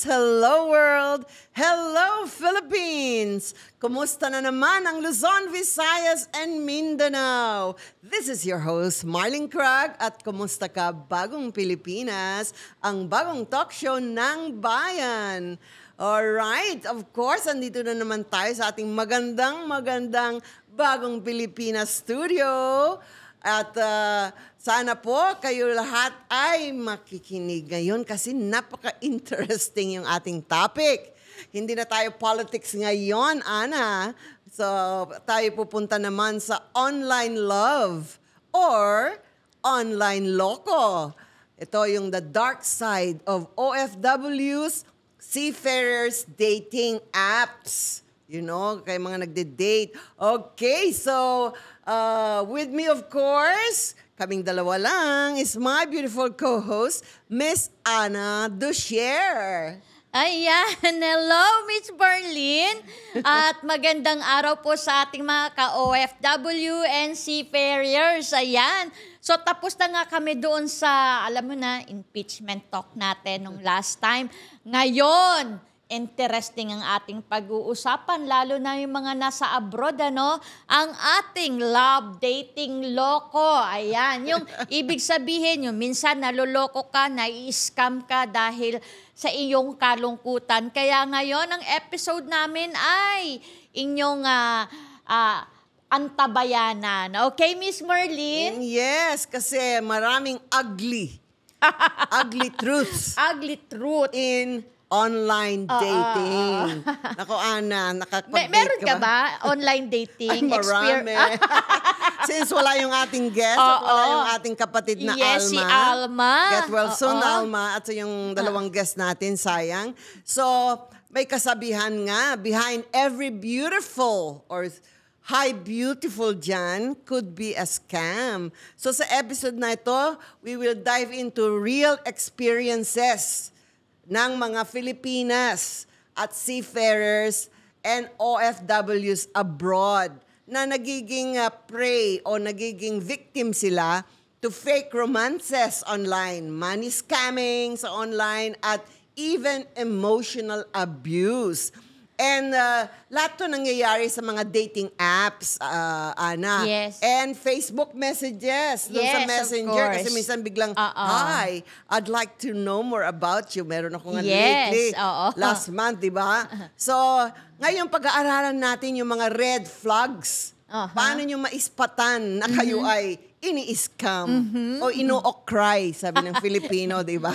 hello world, hello Philippines! Kumusta na naman ang Luzon, Visayas, and Mindanao? This is your host, Marlene Crag, at kumusta ka Bagong Pilipinas, ang bagong talk show ng bayan. Alright, of course, andito na naman tayo sa ating magandang Bagong Pilipinas studio. At sana po kayo lahat ay makikinig ngayon kasi napaka-interesting yung ating topic. Hindi na tayo politics ngayon, Ana. So, tayo pupunta naman sa online love or online loko. Ito yung the dark side of OFWs, seafarers, dating apps. You know, kay mga nagde-date. Okay, so with me, of course, kaming dalawa lang, is my beautiful co-host, Miss Ana Duchier. Ayan, hello Miss Berlin at magandang araw po sa ating mga ka-OFW and seafarers. Ayan, so tapos na nga kami doon sa, alam mo na, impeachment talk natin nung last time. Ngayon, interesting ang ating pag-uusapan, lalo na yung mga nasa abroad, ano? Ang ating love dating loko. Ayan, yung ibig sabihin, yung minsan naloloko ka, nai-scam ka dahil sa iyong kalungkutan. Kaya ngayon, ang episode namin ay inyong antabayanan. Okay, Miss Merlin? Yes, kasi maraming ugly truths. Ugly truth. In online dating. Nako, Ana, nakakapag-date Meron ka ka ba? Online dating? Ay, marami. Since wala yung ating guest, at wala yung ating kapatid na Alma. Si Alma. Get well soon, Alma. At yung dalawang guest natin, sayang. So, may kasabihan nga, behind every beautiful or hi, beautiful dyan could be a scam. So, sa episode na ito, we will dive into real experiences ng mga Filipinas at seafarers and OFWs abroad na nagiging prey o nagiging victim sila to fake romances online, money scamming sa online, at even emotional abuse. And lahat to nangyayari sa mga dating apps, Ana. Yes. And Facebook messages doon sa Messenger. Kasi minsan biglang, hi, I'd like to know more about you. Meron ako nga lately, last month, di ba? So, ngayon pag-aaralan natin yung mga red flags. Paano nyo maispatan na kayo ay ini-scam o ino-okray, sabi ng Filipino, di ba?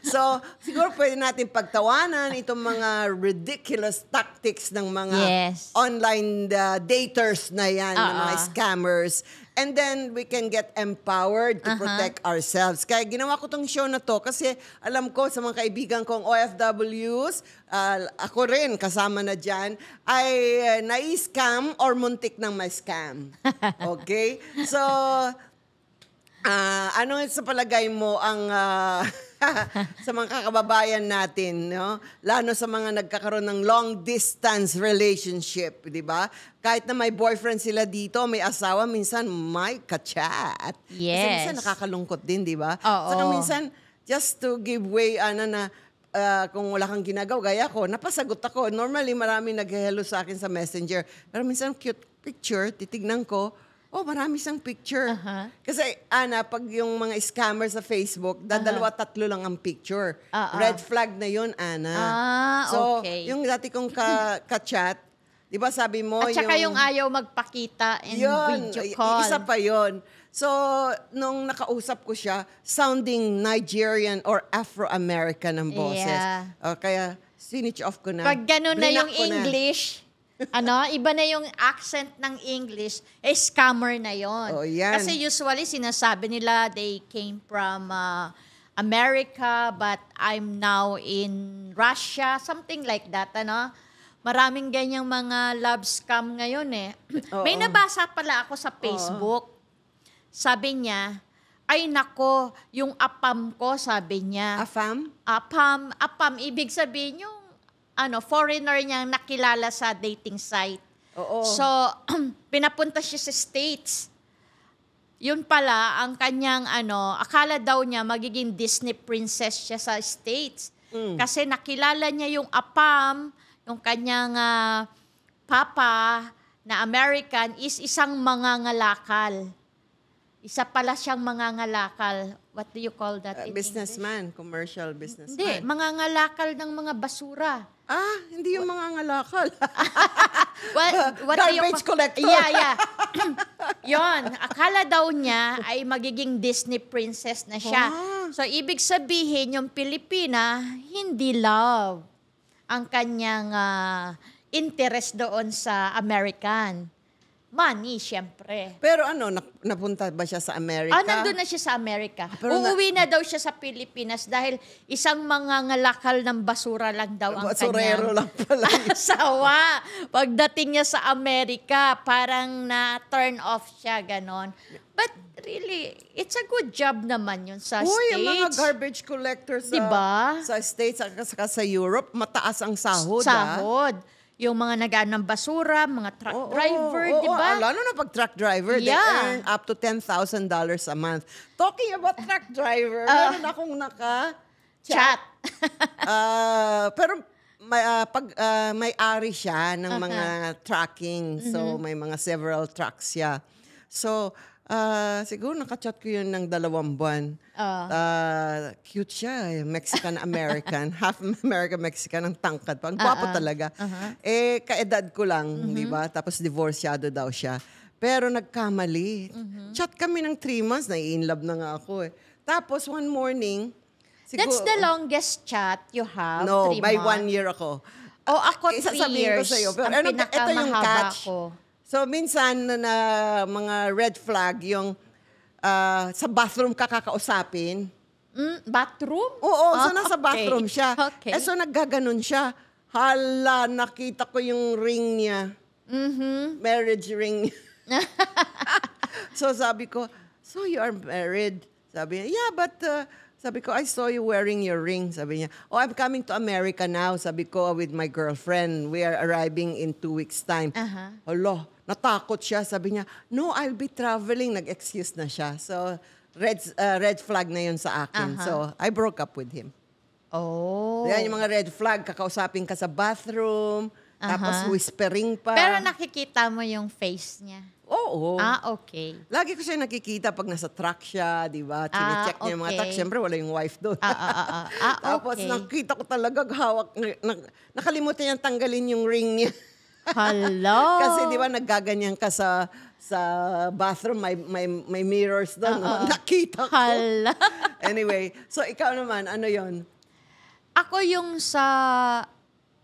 So, siguro pwede natin pagtawanan itong mga ridiculous tactics ng mga online daters na yan, ng mga scammers. And then, we can get empowered to protect ourselves. Kaya ginawa ko tong show na to kasi alam ko sa mga kaibigan kong OFWs, ako rin kasama na dyan, ay nai-scam or muntik ng may scam. Okay? So, ano sa palagay mo ang sa mga kababayan natin, no? Lalo sa mga nagkakaroon ng long distance relationship, di ba? Kahit na may boyfriend sila dito, may asawa, minsan may ka-chat. Yes. Kasi minsan nakakalungkot din, di ba? Saka minsan, just to give way, kung wala kang ginagawa, gaya ko, napasagot ako. Normally, marami nag-hello sa akin sa Messenger. Pero minsan, cute picture, titignan ko, marami siyang picture. Kasi, Ana, pag yung mga scammer sa Facebook, dadalawa-tatlo lang ang picture. Red flag na yun, Ana. So, yung dati kong ka-chat, di ba sabi mo, at saka yung ayaw magpakita in video call. Isa pa yun. So, nung nakausap ko siya, sounding Nigerian or Afro-American ang boses. Yeah. Kaya, sinitch off ko na. Pag gano'n na yung Na. English, iba na yung accent ng English, scammer na yon. Kasi usually sinasabi nila they came from America but I'm now in Russia, something like that, Maraming ganyang mga love scam ngayon eh. May nabasa pala ako sa Facebook. Sabi niya, ay nako, yung apam ko, sabi niya. Afam? Apam, ibig sabihin yung foreigner niyang nakilala sa dating site. So, pinapunta siya sa States. Yun pala, ang kanyang akala daw niya magiging Disney princess siya sa States. Kasi nakilala niya yung APAM, yung kanyang papa na American is isang mangangalakal. Isa pala siyang mangangalakal. What do you call that in Businessman, commercial businessman. Hindi, mangangalakal ng mga basura. Hindi yung mangangalakal. What Garbage collector. Yeah. Yon, akala daw niya ay magiging Disney princess na siya. So, ibig sabihin, yung Pilipina, hindi love ang kanyang interest doon sa American. Money, syempre. Pero napunta ba siya sa Amerika? Nandun na siya sa Amerika. Uuwi na daw siya sa Pilipinas dahil isang mangangalakal ng basura lang daw ang basurero kanyang lang pala. asawa. Pagdating niya sa Amerika, parang na-turn off siya, ganon. But really, it's a good job naman yun sa States. Yung mga garbage collectors Diba? sa States at sa Europe, mataas ang sahod. Sahod. Yung mga nagaan ng basura, mga truck driver, di ba? Lalo na pag truck driver, they earn up to $10,000 a month. Talking about truck driver, meron akong Chat. pero may-ari siya ng mga trucking. So, may mga several trucks siya. So, siguro nakachat ko yun ng 2 buwan. Cute siya. Mexican-American. Half American-Mexican. Ang tangkad pa. Ang gwapo talaga. Kaedad ko lang, di ba? Tapos divorciado daw siya. Pero nagkamali. Chat kami ng 3 months. Nai-inlove na nga ako eh. Tapos one morning, That's the longest chat you have? No, 3 by months? 1 year ako. Ako 3 years. Ko sa'yo. Pero ang ito yung catch. ko. So, minsan na mga red flag, yung sa bathroom ka kakausapin. Bathroom? Oo, so nasa bathroom siya. Okay. So, naggaganon siya. Hala, nakita ko yung ring niya. Marriage ring niya. So, sabi ko, so you are married? Sabi niya, yeah, but... sabi ko, I saw you wearing your ring. Sabi niya, I'm coming to America now. Sabi ko, with my girlfriend. We are arriving in 2 weeks' time. Hala, natakot siya. Sabi niya, no, I'll be traveling. Nag-excuse na siya. So, red flag na yun sa akin. So, I broke up with him. Yan yung mga red flag. Kakausapin ka sa bathroom. Tapos whispering pa. Pero nakikita mo yung face niya? Oo. Okay. Lagi ko siya nakikita pag nasa truck siya, di ba? Chine-check niya yung mga truck. Siyempre, wala yung wife doon. Tapos nakita ko talaga hawak. Nakalimutan niyang tanggalin yung ring niya. Hello. Kasi di ba naggaganyan ka sa bathroom, may mirrors doon. Nakita ko. Hala. Anyway, so ikaw naman, ano yon? Ako yung sa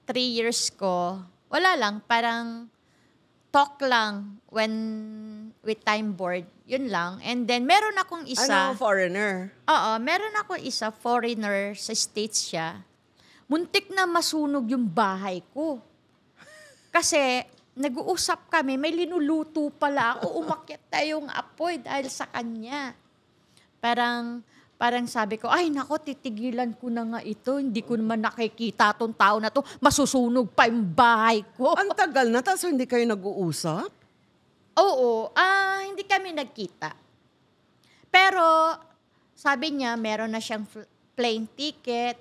3 years ko, wala lang, parang talk lang with time board. Yun lang. And then, meron akong isa. Ano, foreigner? Oo, meron akong isa, foreigner, sa States siya. Muntik na masunog yung bahay ko. Kasi, nag-uusap kami, may linuluto pala ako, umakyat tayong apoy dahil sa kanya. Parang sabi ko, ay nako, titigilan ko na nga ito. Hindi ko naman nakikita tong tao na to. Masusunog pa yung bahay ko. Ang tagal na, tapos hindi kayo nag-uusap? Oo, hindi kami nagkita. Pero, sabi niya, meron na siyang plane ticket.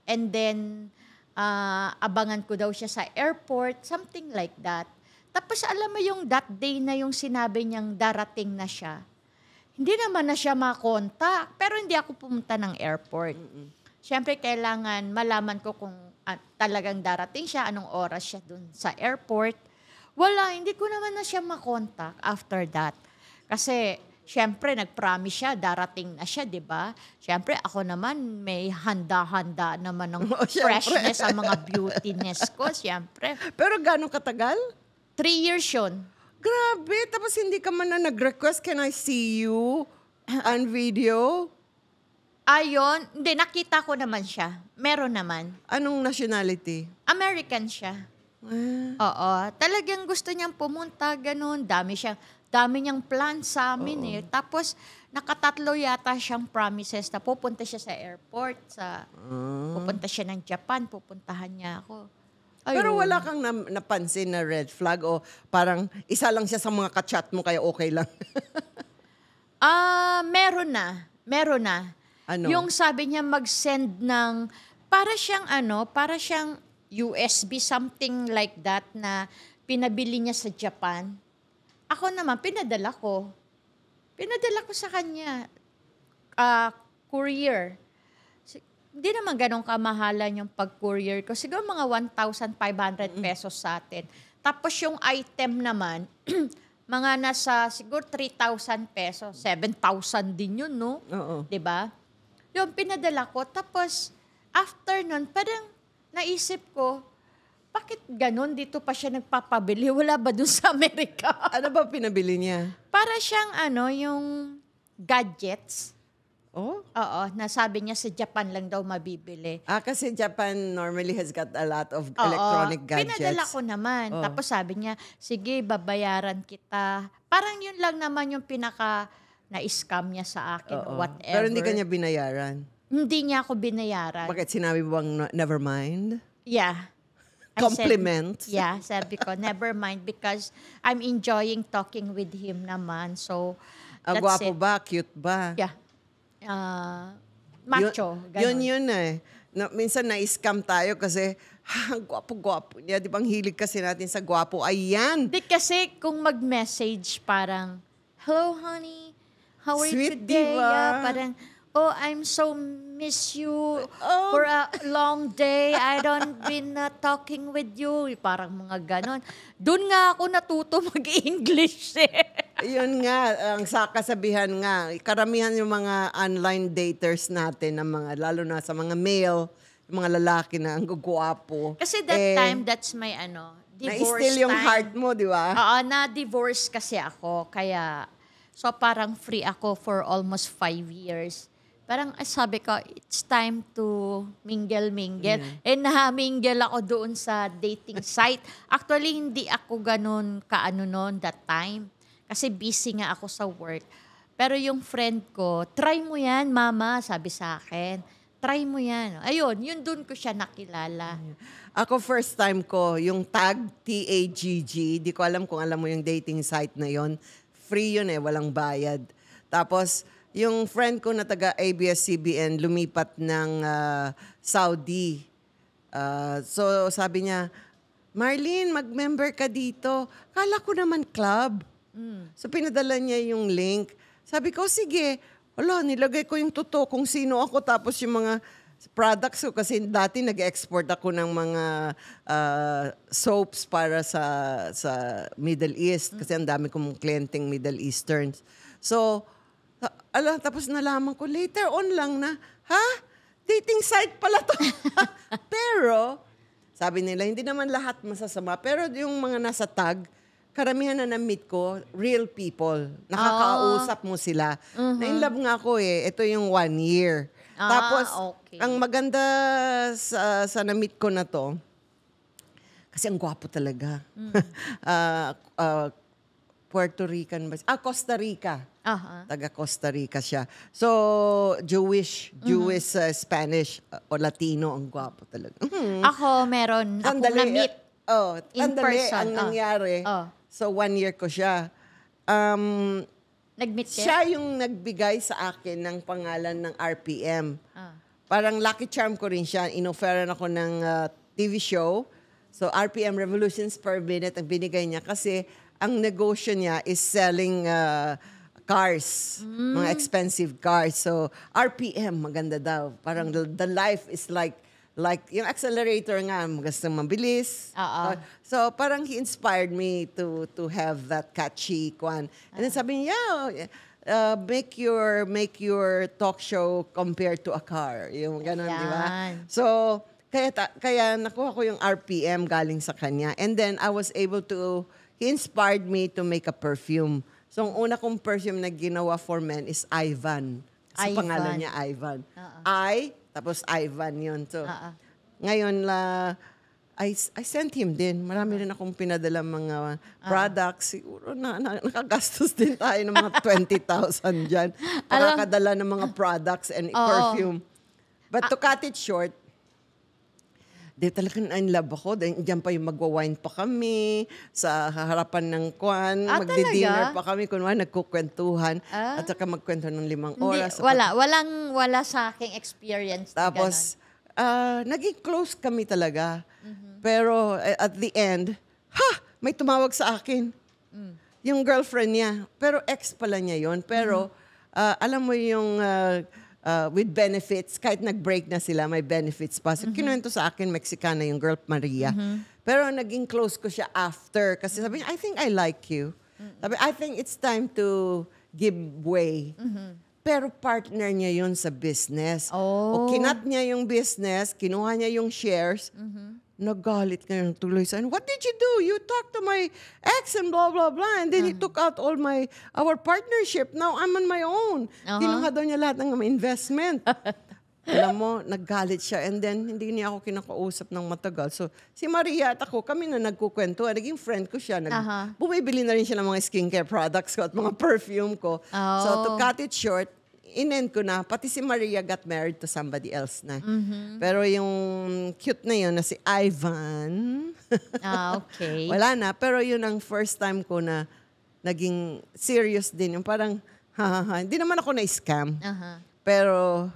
And then, abangan ko daw siya sa airport. Something like that. Tapos, alam mo yung that day na yung sinabi niyang darating na siya. Hindi naman na siya makontak, pero hindi ako pumunta ng airport. Siyempre, kailangan malaman ko kung talagang darating siya, anong oras siya dun sa airport. Wala, hindi ko naman na siya makontak after that. Kasi, siyempre, nag-promise siya, darating na siya, di ba? Siyempre, ako naman, may handa-handa naman ng freshness sa mga beautiness ko, siyempre. Pero gano'ng katagal? 3 years yun. Grabe, tapos hindi ka man na nag-request, can I see you on video? Ayun, hindi, nakita ko naman siya. Meron naman. Anong nationality? American siya. Oo, talagang gusto niyang pumunta, ganun. Dami niyang plan sa amin eh. Tapos, nakatatlo yata siyang promises na pupunta siya sa airport, pupunta siya ng Japan, pupuntahan niya ako. Ayun. Pero wala kang napansin na red flag o parang isa lang siya sa mga ka-chat mo kaya okay lang? Meron na. Ano? Yung sabi niya mag-send ng, para siyang USB, something like that na pinabili niya sa Japan. Ako naman, pinadala ko. Pinadala ko sa kanya. Courier. Hindi naman ganun kamahalan yung pag-courier ko. Siguro mga 1,500 pesos sa atin. Tapos yung item naman, mga nasa siguro 3,000 pesos. 7,000 din yun, no? Oo. Diba? Yung pinadala ko. Tapos, after nun, parang naisip ko, bakit ganun? Dito pa siya nagpapabili. Wala ba dun sa Amerika? Ano ba pinabili niya? Para siyang yung gadgets. Oh? Oo, nasabi niya sa Japan lang daw mabibili. Kasi Japan normally has got a lot of Oo, electronic gadgets. pinadala ko naman. Oh. Tapos sabi niya, sige, babayaran kita. Parang yun lang naman yung pinaka na-scam niya sa akin Oo. o whatever. Pero hindi ka niya binayaran. Hindi niya ako binayaran. Bakit sinabi mo bang never mind? Yeah. I Compliment? Said, yeah, sabi ko, never mind because I'm enjoying talking with him naman. So, that's Gwapo it. ba? Cute ba? Yeah. Macho. Yun eh. Minsan na-scam tayo kasi, ang gwapo-gwapo niya. Di bang hilig kasi natin sa gwapo? Ayan! Di kasi kung mag-message parang, hello honey, how are you Sweet, today? diba? Yeah, parang, oh, I'm so miss you for a long day. I don't been talking with you. Parang mga ganon. Doon nga ako natuto mag-English eh. Yun nga, ang kasabihan nga, karamihan yung mga online daters natin, lalo na sa mga male, yung mga lalaki na ang gugwapo. Kasi that time, that's my divorce Na-still yung time. heart mo, di ba? Oo, na-divorce kasi ako. Kaya, so parang free ako for almost 5 years. Parang sabi ko, it's time to mingle. And namingle ako doon sa dating site. Actually, hindi ako ganun noon that time. Kasi busy nga ako sa work. Pero yung friend ko, try mo yan, mama, sabi sa akin. Try mo yan. Ayun, yun doon ko siya nakilala. Ako first time ko, yung tag, T-A-G-G, di ko alam kung alam mo yung dating site na yon. Free yun walang bayad. Tapos, yung friend ko na taga ABS-CBN lumipat ng Saudi. So sabi niya, Marlene, mag-member ka dito. Kala ko naman club. So pinadala niya yung link. Sabi ko, sige. Wala, nilagay ko yung totoo kung sino ako. Tapos yung mga products ko. Kasi dati nag-export ako ng mga soaps para sa Middle East. Kasi ang dami kong klienteng Middle Easterns. So, tapos nalaman ko, later on lang na, dating site pala to. Pero, sabi nila, hindi naman lahat masasama. Pero yung mga nasa tag, karamihan na na-meet ko, real people. Nakakausap mo sila. Na-inlove nga ako Ito yung 1 year. Tapos, okay. ang maganda sa na-meet ko na to, kasi ang gwapo talaga. Puerto Rican ba? Costa Rica. Taga Costa Rica siya. So, Jewish, Spanish, o Latino, ang gwapo talaga. Ako, meron akong na-meet in person. Ang nangyari. So, 1 year ko siya. Nag-meet ka? Siya yung nagbigay sa akin ng pangalan ng RPM. Parang lucky charm ko rin siya. Inofferan ako ng TV show. So, RPM, Revolutions Per Minute, ang binigay niya. Kasi, ang negosyo niya is selling cars. Mga expensive cars. So, RPM, maganda daw. Parang the life is like yung accelerator nga, gusto mabilis. So, parang he inspired me to have that catchy kwan. And then sabi niya, make your talk show compared to a car. Yung ganun, di ba? So, kaya nakuha ko yung RPM galing sa kanya. And then, I was able to, he inspired me to make a perfume. So, ang una kong perfume na ginawa for men is Ivan. Sa pangalan niya, Ivan. Tapos Ivan yun. So, ngayon, I sent him din. Marami rin akong pinadala mga products. Siguro nakagastos din tayo ng mga 20,000 dyan. Pakakadala ng mga products and perfume. But to cut it short, talagang in love ako. Diyan pa yung magwa-wine pa kami, sa harapan ng kwan, magdi-dinner pa kami, kunwari nagkukwentuhan, at saka magkwento ng 5 oras. Wala sa aking experience. Tapos, naging close kami talaga. Pero at the end, may tumawag sa akin. Yung girlfriend niya. Pero ex pala niya yon. Pero alam mo yung with benefits, kahit nag-break na sila, may benefits pa. So, kinuwento sa akin, Mexicana yung girl, Maria. Pero naging close ko siya after. Kasi sabi niya, I think I like you. Sabi, I think it's time to give way. Pero partner niya yun sa business. O kinat niya yung business, kinuha niya yung shares, nagalit na yung tuloy sa akin. What did you do? You talked to my ex and blah, blah, blah. And then he took out all our partnership. Now I'm on my own. Kinuha daw niya lahat ng investment. Alam mo, naggalit siya. And then, hindi niya ako kinakausap ng matagal. So, si Maria at ako, kami na nagkukwento. Naging friend ko siya. Bumibili na rin siya ng mga skincare products ko at mga perfume ko. So, to cut it short, in-end ko na. Pati si Maria got married to somebody else na. Pero yung cute na yun na si Ivan, Okay. wala na. Pero yun ang first time ko na naging serious din. Yung parang, hindi naman ako na-scam. Pero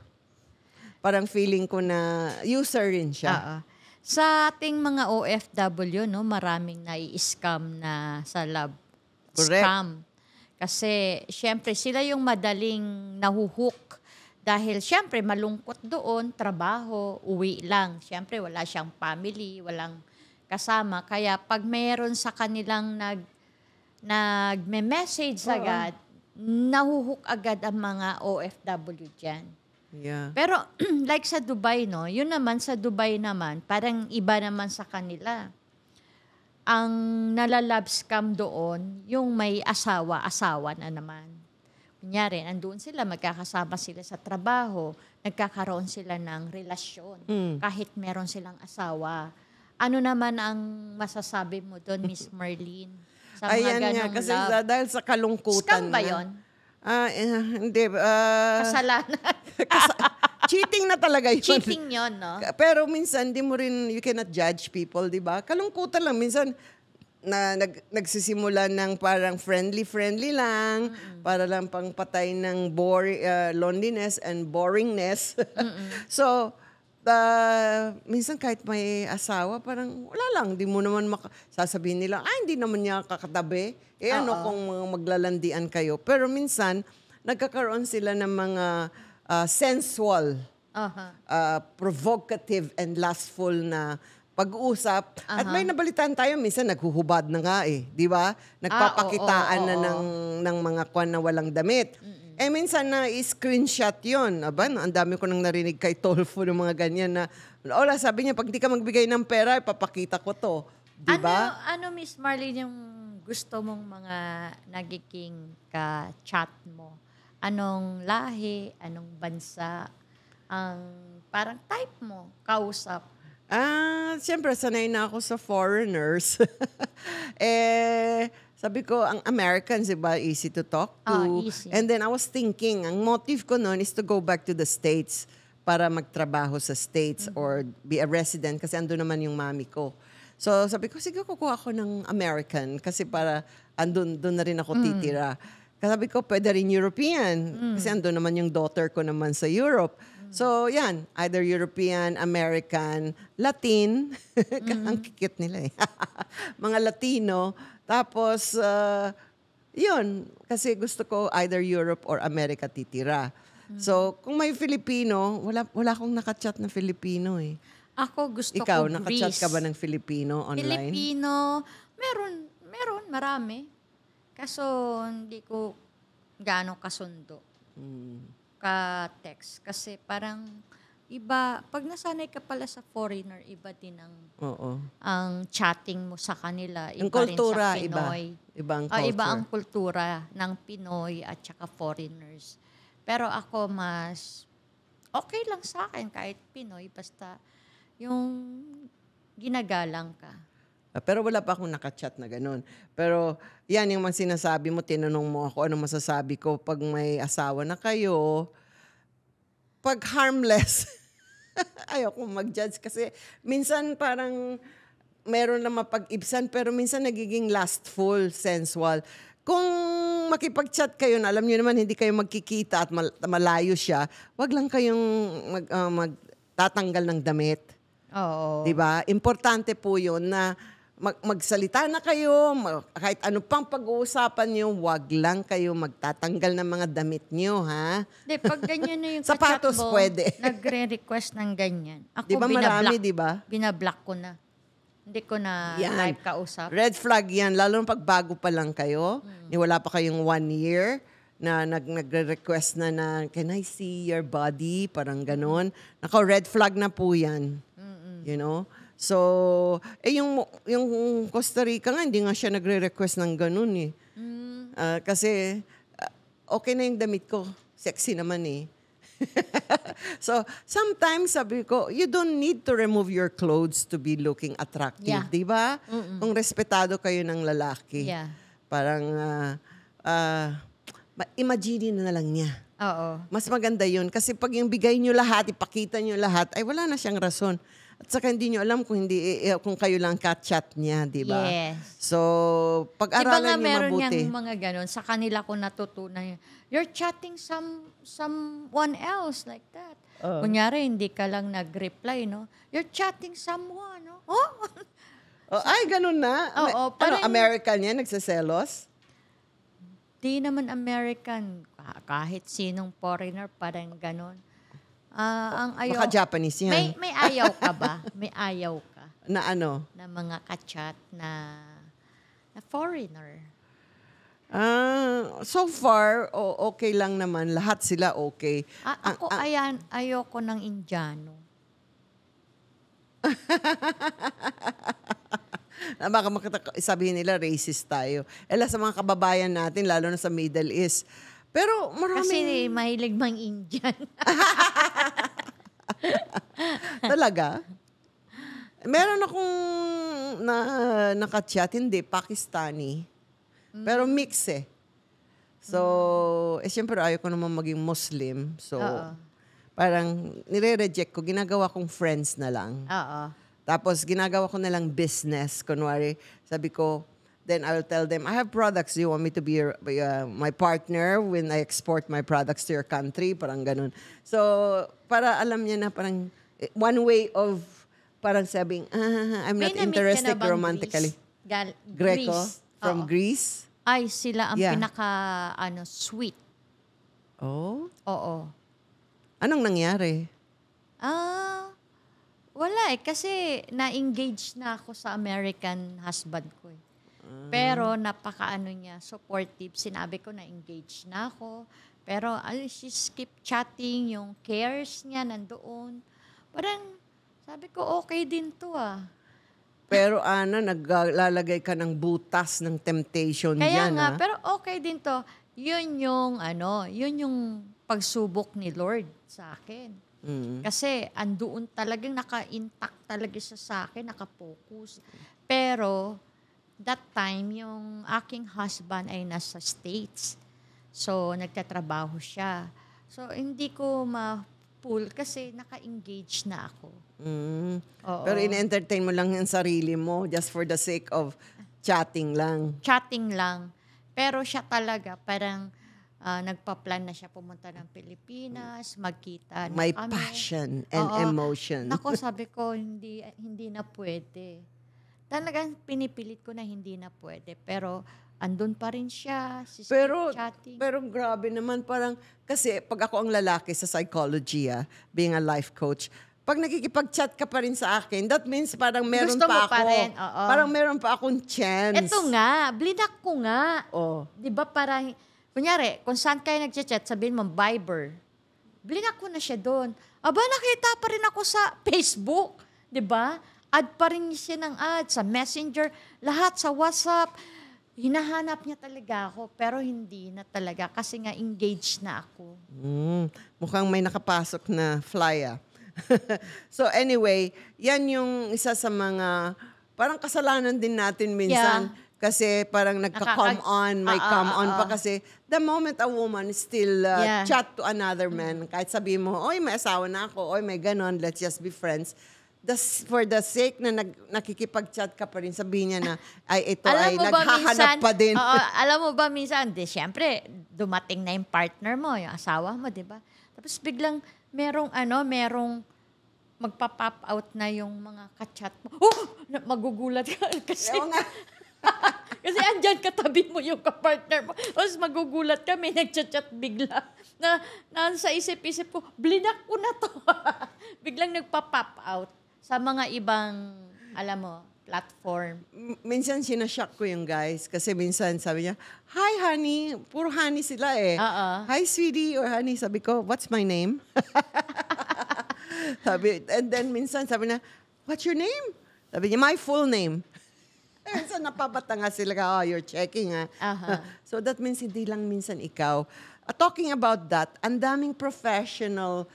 parang feeling ko na user rin siya. Sa ating mga OFW, no, maraming nai-scam na sa love Correct. scam. Kasi, syempre, sila yung madaling nahuhook. Dahil, syempre, malungkot doon, trabaho, uwi lang. Syempre, wala siyang family, walang kasama. Kaya, pag mayroon sa kanilang nagme-message agad, nahuhook agad ang mga OFW dyan. Yeah. Pero, like sa Dubai, no? Yun naman, sa Dubai naman, parang iba naman sa kanila. Ang nalalove scam doon, yung may asawa na naman. Kunyari, andun sila, magkakasama sila sa trabaho, nagkakaroon sila ng relasyon, kahit meron silang asawa. Ano naman ang masasabi mo doon, Miss Marlene? Sa mga Ayan nga, ganong kasi love. dahil sa kalungkutan. Scam ba yun? Hindi. Kasalanan. Cheating na talaga yun. Cheating yun, no? Pero minsan, you cannot judge people, di ba? Kalungkutan lang. Minsan, nagsisimula ng parang friendly lang, para lang pang patay ng loneliness and boringness. So, minsan kahit may asawa, parang wala lang. Di mo naman sasabihin nila, hindi naman niya kakatabi. Ano kung maglalandian kayo. Pero minsan, nagkakaroon sila ng mga sensual, provocative and lustful na pag-uusap. At may nabalitaan tayo, minsan naghuhubad na nga di ba? Nagpapakitaan na ng mga kwan na walang damit. Minsan na screenshot yun. Aba, ang dami ko nang narinig kay Tolfo ng mga ganyan na, sabi niya, pag di ka magbigay ng pera, ipapakita ko to. Di ba? Ano, Miss Marlene, yung gusto mong mga nagiging ka-chat mo? Anong lahi, anong bansa, ang parang type mo, kausap? Siyempre, sanay na ako sa foreigners. Sabi ko, ang Americans, diba, easy to talk to. Easy. And then I was thinking, ang motive ko noon is to go back to the States para magtrabaho sa States or be a resident kasi ando naman yung mami ko. So sabi ko, sige, kukuha ako ng American kasi para doon na rin ako titira. Sabi ko, pwede rin European. Kasi ando naman yung daughter ko naman sa Europe. So, yan. Either European, American, Latin. Ang cute nila mga Latino. Tapos, yun. Kasi gusto ko either Europe or America titira. So, kung may Filipino, wala akong nakachat na Filipino Ako gusto Ikaw, ko nakachat Greece. ka ba ng Filipino online? Filipino, meron, marami. Kaso, hindi ko gaano kasundo. Ka-text. Kasi parang iba, pag nasanay ka pala sa foreigner, iba din ang chatting mo sa kanila. Yung Iba rin kultura, sa Pinoy. iba ang culture. Iba ang kultura ng Pinoy at saka foreigners. Pero ako mas okay lang sa akin kahit Pinoy, basta yung ginagalang ka. Pero wala pa akong nakachat na ganun. Pero yan yung mga sinasabi mo, tinanong mo ako, ano masasabi ko pag may asawa na kayo, pag harmless, ayoko mag-judge kasi minsan parang meron na mapag-ibsan pero minsan nagiging lustful, sensual. Kung makipag-chat kayo na alam niyo naman hindi kayo magkikita at malayo siya, wag lang kayong magtatanggal ng damit. Oo. 'Di ba? Importante po 'yun na magsalita na kayo, kahit ano pang pag-uusapan niyo, wag lang kayo magtatanggal ng mga damit niyo, ha? Di, pag ganyan na yung Sapatos kachat mo, pwede. nagre-request ng ganyan. Ako, 'Di ba marami, 'di ba? Binablock ko na. Hindi ko na Yan. live kausap. Red flag 'yan, lalo na pag bago pa lang kayo, wala pa kayong 1 year na nagre-request na can I see your body, parang ganon. Nako, red flag na po 'yan. You know? So, yung Costa Rica nga, hindi nga siya nagre-request ng ganun eh. Kasi, okay na yung damit ko. Sexy naman eh. So, sometimes sabi ko, you don't need to remove your clothes to be looking attractive, Yeah. di ba? Kung respetado kayo ng lalaki. Yeah. Parang, imagine na lang niya. Oo. Mas maganda yun. Kasi pag yung bigay nyo lahat, ipakita nyo lahat, ay wala na siyang rason. At saka hindi nyo alam kung kayo lang ka-chat niya, di ba? Yes. So, Diba pag-aralan nga nyo meron mabuti. niyang mga ganon, sa kanila ko natutunan. You're chatting someone else like that. Kunyari, hindi ka lang nag-reply, no? You're chatting someone, no? Oh? Oh, ay, ganun na? Oo, parang- American yan? Nagsaselos? Di naman American. Kahit sinong foreigner, parang ganon. Ang ayaw, Baka Japanese yan. may ayaw ka ba? May ayaw ka Na ano? na mga kachat na foreigner? So far, okay lang naman. Lahat sila okay. Ako, ayoko ng Indiano. Baka sabihin nila racist tayo. Sa mga kababayan natin, lalo na sa Middle East. Pero maraming... Kasi mahilig mang Indian. Talaga? Meron akong nakachat, hindi, Pakistani. Pero mix eh. So, siyempre ayaw ko naman maging Muslim. So, parang nire-reject ko. Ginagawa kong friends na lang. Oo. Tapos, ginagawa ko na lang business. Kunwari, sabi ko, then I will tell them, I have products. Do you want me to be my partner when I export my products to your country? Parang ganun. So, para alam niya na parang one way of parang sabing, I'm not interested romantically. Greco? Greece. From Greece? Ay, sila ang Yeah. sweet. Oh? Oo. Anong nangyari? Wala eh. Kasi na-engage na ako sa American husband ko eh. Pero napaka-ano niya, supportive. Sinabi ko na-engage na ako. Pero she keep chatting, yung cares niya nandoon. Parang sabi ko, okay din to ah. Pero naglalagay ka ng butas ng temptation Kaya dyan, nga, ha? pero okay din to. Yun yung pagsubok ni Lord sa akin. Kasi andoon talagang naka-intact talaga siya sa akin, naka-focus. Pero that time, yung aking husband ay nasa States. So, nagtatrabaho siya. So, hindi ko ma-pull kasi naka-engage na ako. Oo. Pero in-entertain mo lang yung sarili mo just for the sake of chatting lang. Chatting lang. Pero siya talaga, parang nagpa-plan na siya pumunta ng Pilipinas, magkita na May kami. passion and emotion. Nako, sabi ko, hindi na pwede. Talagang pinipilit ko na hindi na pwede. Pero andun pa rin siya, chatting. Pero grabe naman, parang, kasi pag ako ang lalaki sa psychology, being a life coach, pag nakikipag-chat ka pa rin sa akin, that means parang meron Gusto pa mo ako. pa rin, oo. Parang meron pa akong chance. Eto nga, blinak ko nga. Oh. Di ba parang, kunyari, kung saan kayo nag-chat, sabihin mo, Viber. Blinak ko na siya doon. Aba, nakita pa rin ako sa Facebook. Di ba? Add pa rin siya ng add sa Messenger, lahat sa WhatsApp. Hinahanap niya talaga ako, pero hindi na talaga kasi nga engaged na ako. Mukhang may nakapasok na fly, So anyway, yan yung isa sa mga, parang kasalanan din natin minsan. Yeah. Kasi parang nagka-come on, may come on pa kasi the moment a woman still chat to another man, kahit sabihin mo, oy, may asawa na ako, oy, may ganon, let's just be friends. For the sake na nakikipag-chat ka pa rin, sabihin niya na, ay, ito ay naghahanap pa din. Alam mo ba minsan, siyempre, dumating na yung partner mo, yung asawa mo, di ba? Tapos biglang merong magpa-pop out na yung mga ka-chat mo. Oh! Magugulat ka kasi. Oo nga. Kasi andyan katabi mo yung kapartner mo. Tapos magugulat ka, may nagchat-chat bigla. Na sa isip-isip ko, blinak ko na to. Biglang nagpa-pop out sa mga ibang, alam mo, platform. Minsan sinashock ko yung guys kasi minsan sabi niya, "Hi honey," puro honey sila eh. Oo. "Hi sweetie" or honey, sabi ko, "What's my name?" Sabi, and then minsan sabi na, "What's your name?" Sabi niya, "My full name." Minsan napabata nga sila, "Oh, you're checking ha." So that means hindi lang minsan ikaw. Talking about that, ang daming professional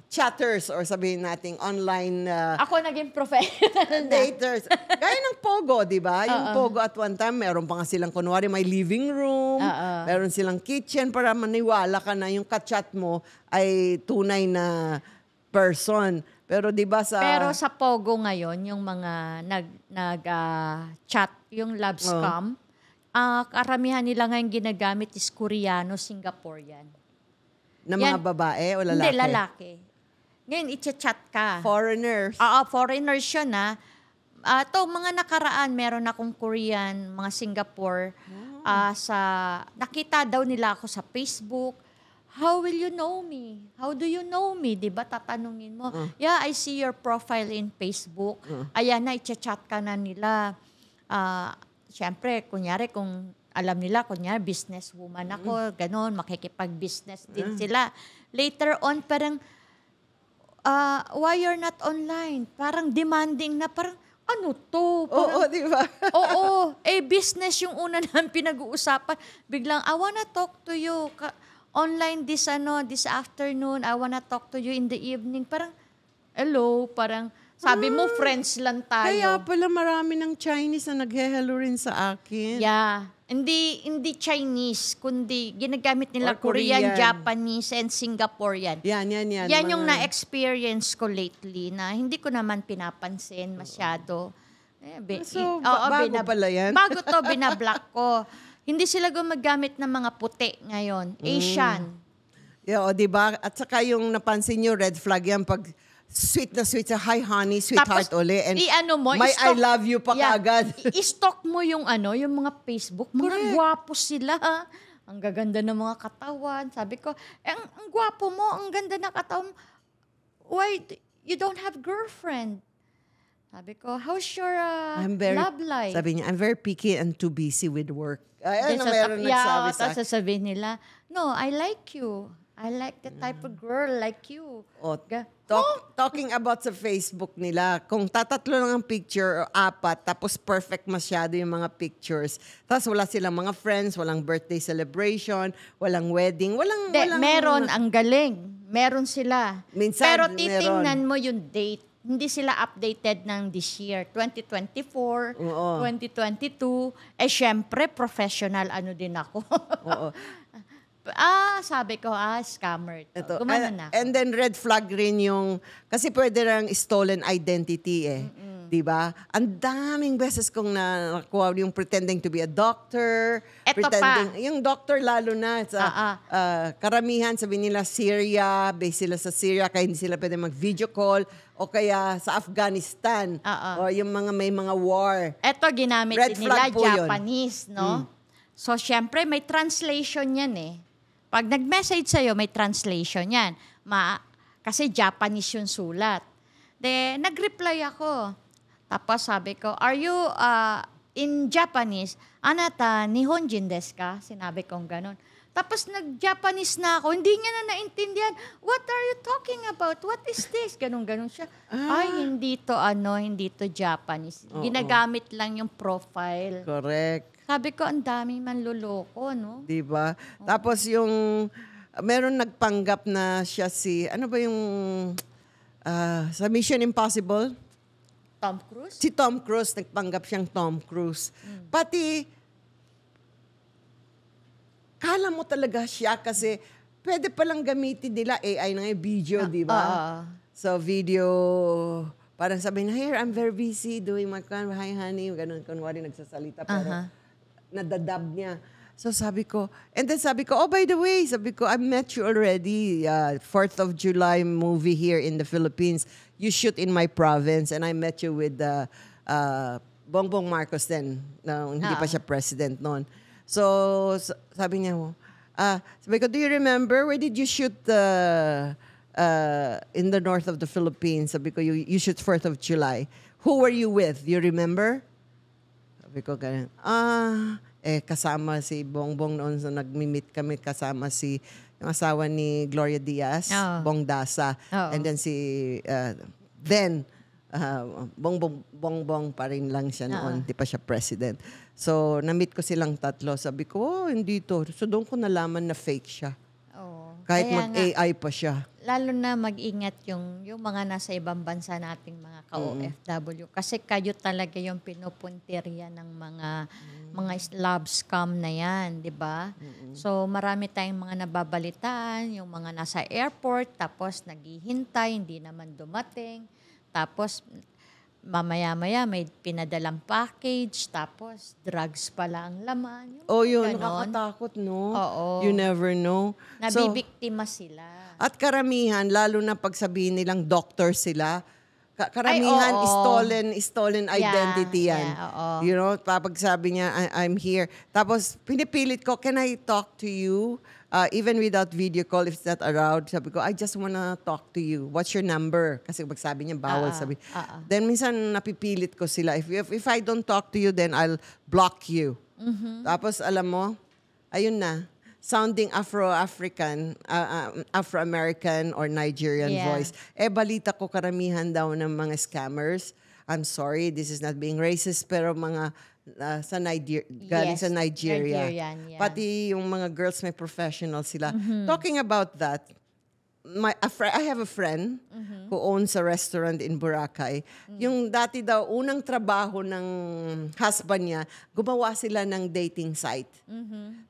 chatters or sabihin nating online Ako naging professional na. daters. Gaya ng Pogo, di ba? Yung Pogo at one time, meron pa nga silang kunwari may living room, meron silang kitchen para maniwala ka na yung kachat mo ay tunay na person. Pero di ba Pero sa Pogo ngayon, yung mga chat, yung love scam, karamihan nila ngayon ginagamit is Koreano, Singaporean. na mga babae o lalaki? Hindi, lalaki. Ngayon, i-chat ka. Foreigners. Foreigners yun na. Ito, mga nakaraan, meron akong Korean, mga Singapore. Nakita daw nila ako sa Facebook. How will you know me? How do you know me? Diba, tatanungin mo. Yeah, I see your profile in Facebook. Ayan na, i-chat ka na nila. Siyempre, kunyari, kung alam nila, kunyari, businesswoman ako, ganon, makikipag-business din sila. Later on, parang, why you're not online? Parang demanding na, parang, ano to? Oo, di ba? Oo, business yung una namin pinag-uusapan. Biglang, I wanna talk to you. Online this afternoon, I wanna talk to you in the evening. Parang, hello, parang, sabi mo, friends lang tayo. Kaya pala marami ng Chinese na nag-hello rin sa akin. Yeah. Hindi Chinese, kundi ginagamit nila Or Korean. Japanese, and Singaporean. Yan. Yan yung na-experience ko lately na hindi ko naman pinapansin masyado. So, bago pala yan? Bago to, binablock ko. Hindi sila gumagamit ng mga puti ngayon. Asian. Yeah, o diba? At saka yung napansin nyo, red flag yan pag sweet na sweet sa hi honey, sweetheart Tapos, uli. And may I love you pa kaagad. I-stalk mo yung yung mga Facebook. Mga gwapo sila. Ang gaganda ng mga katawan. Sabi ko, ang gwapo mo, ang ganda ng katawan. Why you don't have girlfriend? Sabi ko, how's your love life? Sabi niya, I'm very picky and too busy with work. Meron nagsabi sa tapos sasabihin nila, no, I like you. I like the type of girl like you. Talking about sa Facebook nila, kung tatatlo lang ang picture o apat, tapos perfect masyado yung mga pictures, tapos wala silang mga friends, walang birthday celebration, walang wedding, walang... Meron, ang galing. Meron sila. Minsan, pero titingnan mo yung date. Hindi sila updated ng this year. 2024, 2022. Syempre, professional din ako. Oo. Sabi ko, scammer to. Ito. Gumano na ako. And then red flag rin yung, kasi pwede lang stolen identity Di ba? Ang daming beses kong nakuha yung pretending to be a doctor. Eto Yung doctor lalo na. Karamihan, sabi nila Syria, base sila sa Syria, kaya hindi sila pwede mag-video call. O kaya sa Afghanistan. O yung may mga war. Eto, ginamit Red din nila flag po yun. Japanese, no? So, syempre, may translation yan Pag nag-message sa'yo, may translation yan. Kasi Japanese yung sulat. Nag-reply ako. Tapos sabi ko, are you in Japanese? Anata, Nihonjin desu ka? Sinabi kong ganun. Tapos nag-Japanese na ako. Hindi niya na naintindihan. What are you talking about? What is this? Ganun siya. Ay, hindi to Japanese. Ginagamit lang yung profile. Correct. Sabi ko, ang daming manloloko, no? Di ba? Tapos yung, meron nagpanggap na siya ano ba yung, sa Mission Impossible? Tom Cruise? Si Tom Cruise, nagpanggap siyang Tom Cruise. Pati, kala mo talaga siya kasi pwede palang gamitin nila AI na video, di ba? So, video, parang sabi na, here, I'm very busy doing my hi honey, ganun, kunwari nagsasalita, pero nadadab niya. So sabi ko, and then sabi ko, oh, by the way, sabi ko, I met you already. 4th of July movie here in the Philippines. You shoot in my province. And I met you with Bongbong Marcos then. No, hindi pa siya president noon. So, sabi niya, sabi ko, do you remember, where did you shoot in the north of the Philippines? Sabi ko, you shoot 4th of July. Who were you with? You remember? Sabi ko, ganun, kasama si Bongbong noon. So, nag-meet kami kasama yung asawa ni Gloria Diaz, Bong Dasa. And then Bongbong pa rin lang siya noon. Di pa siya president. So, na-meet ko silang tatlo. Sabi ko, hindi to. So, doon ko nalaman na fake siya. Kahit mag-AI pa siya. Lalo na mag-ingat yung mga nasa ibang bansa nating mga ka-OFW. Kasi kayo talaga yung pinupuntirya ng mga love scam na yan, di ba? So marami tayong mga nababalitaan, yung mga nasa airport, tapos naghihintay, hindi naman dumating. Tapos mamaya-maya may pinadalang package, tapos drugs pala ang laman. Yun, nakakatakot, no? Oo. You never know. Nabibiktima sila. At karamihan, lalo na pag sabihin nilang doctor sila, karamihan stolen identity yan. You know, pag sabi niya, I'm here. Tapos pinipilit ko, can I talk to you? Even without video call, if it's not around, sabi ko, I just wanna talk to you. What's your number? Kasi pag sabi niya, bawal sabi. Then minsan napipilit ko sila. If I don't talk to you, then I'll block you. Tapos alam mo, ayun na, sounding Afro-African, Afro-American or Nigerian voice. Balita ko karamihan daw ng mga scammers. I'm sorry, this is not being racist, pero mga galing sa Nigeria. Nigerian, Pati yung mga girls may professional sila. Talking about that, I have a friend who owns a restaurant in Boracay. Yung dati daw, unang trabaho ng husband niya, gumawa sila ng dating site.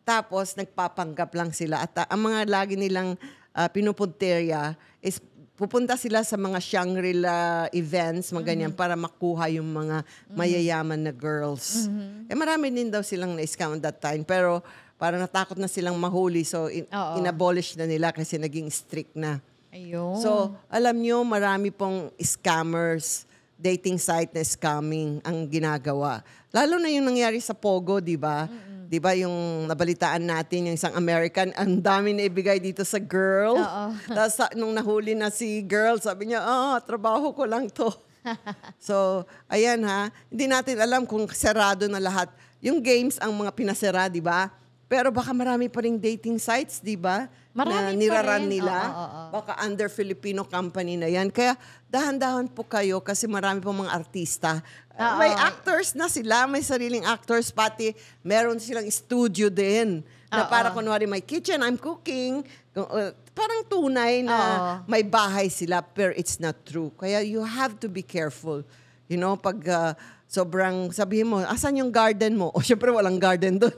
Tapos, nagpapanggap lang sila. At ang mga lagi nilang pinupunterya is pupunta sila sa mga Shangri-La events, mga ganyan, para makuha yung mga mayayaman na girls. Marami din daw silang na-scam that time. Pero parang natakot na silang mahuli. So, inabolish na nila kasi naging strict na. Ayun. So, alam nyo, marami pong scammers, dating site na scamming ang ginagawa. Lalo na yung nangyari sa Pogo, di ba? Di ba yung nabalitaan natin, yung isang American, ang dami na ibigay dito sa girl. Tapos nung nahuli na si girl, sabi niya, trabaho ko lang to. So, ayan ha. Hindi natin alam kung sarado na lahat. Yung games ang mga pinasara, di ba? Pero baka marami pa ring dating sites, di ba? Na niraran nila. Baka under Filipino company na yan. Kaya dahan-dahan po kayo kasi marami po mga artista. May actors na sila, may sariling actors, pati meron silang studio din. Na para kunwari may kitchen, I'm cooking. Parang tunay na may bahay sila, pero it's not true. Kaya you have to be careful. You know, pag sobrang sabihin mo, asan yung garden mo? O syempre walang garden doon.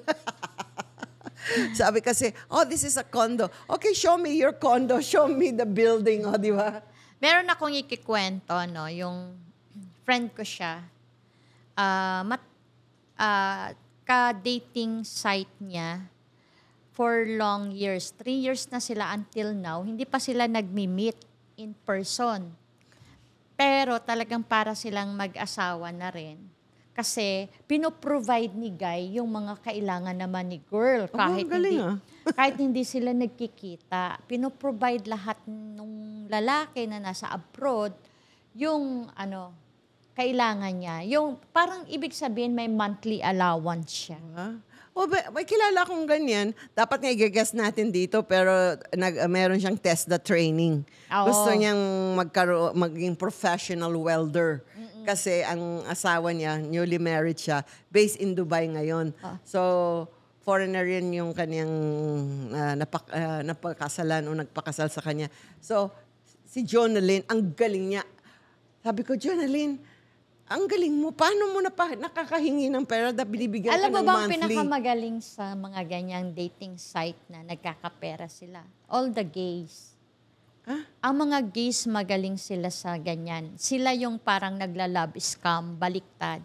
Sabi kasi, this is a condo. Okay, show me your condo. Show me the building. Di ba? Meron akong ikikwento, no? Yung friend ko siya. Ka-dating site niya for long years. 3 years na sila until now. Hindi pa sila nagmi-meet in person. Pero talagang para silang mag-asawa na rin. Kasi pinoprovide ni Guy yung mga kailangan naman ni girl. Kahit hindi sila nagkikita. Pinoprovide lahat ng lalaki na nasa abroad yung kailangan niya. Yung parang ibig sabihin may monthly allowance siya. May kilala akong ganyan. Dapat nga i-guess natin dito, pero meron siyang TESDA training. Gusto niyang maging professional welder. Kasi ang asawa niya, newly married siya, based in Dubai ngayon. So, foreigner rin yung kanyang napakasalan o nagpakasal sa kanya. So, si Jonalyn, ang galing niya. Sabi ko, Jonalyn, ang galing mo. Paano mo nakakahingi ng pera na binibigyan ka ng monthly? Alam mo bang pinakamagaling sa mga ganyang dating site na nagkakapera sila? All the gays. Ang mga gays magaling sila sa ganyan. Sila yung parang nagla-love scam, baliktad.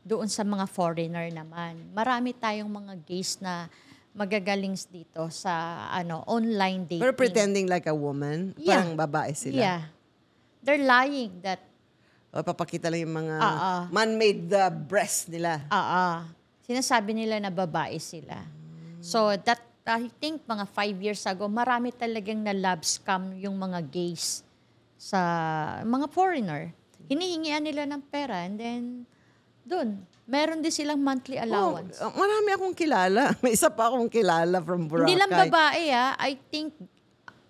doon sa mga foreigner naman. Marami tayong mga gays na magagaling dito sa online dating. Pero pretending like a woman, Yeah. parang babae sila. Yeah. They're lying that O papakita lang yung mga man-made breast nila. sinasabi nila na babae sila. So that I think mga 5 years ago, marami talagang na love scam yung mga gays sa mga foreigner. Hinihingian nila ng pera and then doon, meron din silang monthly allowance. Marami akong kilala. May isa pa akong kilala from Boracay. Hindi lang babae I think